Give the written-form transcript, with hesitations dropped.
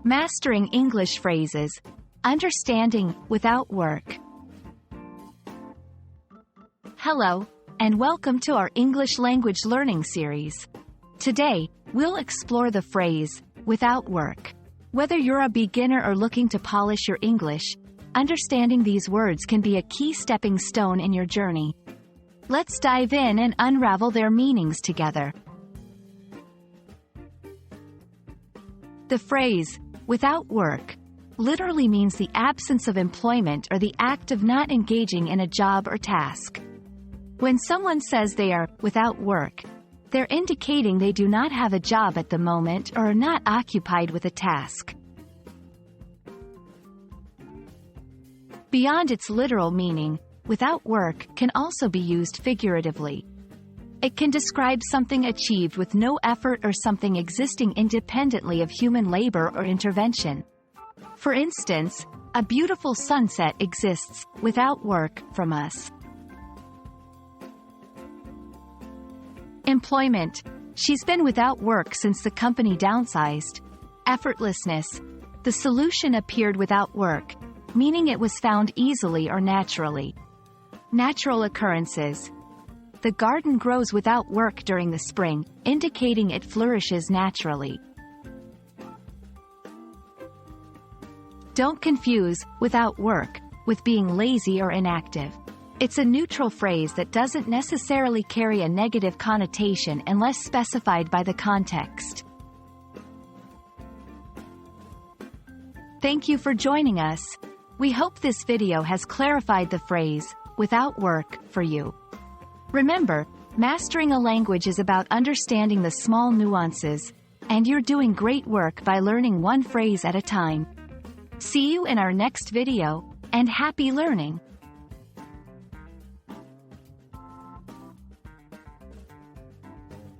Mastering English phrases. Understanding without work. Hello, and welcome to our English language learning series. Today, we'll explore the phrase, without work. Whether you're a beginner or looking to polish your English, understanding these words can be a key stepping stone in your journey. Let's dive in and unravel their meanings together. The phrase, without work, literally means the absence of employment or the act of not engaging in a job or task. When someone says they are without work, they're indicating they do not have a job at the moment or are not occupied with a task. Beyond its literal meaning, without work can also be used figuratively. It can describe something achieved with no effort or something existing independently of human labor or intervention. For instance, a beautiful sunset exists without work from us. Employment. She's been without work since the company downsized. Effortlessness. The solution appeared without work, meaning it was found easily or naturally. Natural occurrences. The garden grows without work during the spring, indicating it flourishes naturally. Don't confuse without work with being lazy or inactive. It's a neutral phrase that doesn't necessarily carry a negative connotation unless specified by the context. Thank you for joining us. We hope this video has clarified the phrase, without work, for you. Remember, mastering a language is about understanding the small nuances, and you're doing great work by learning one phrase at a time. See you in our next video, and happy learning!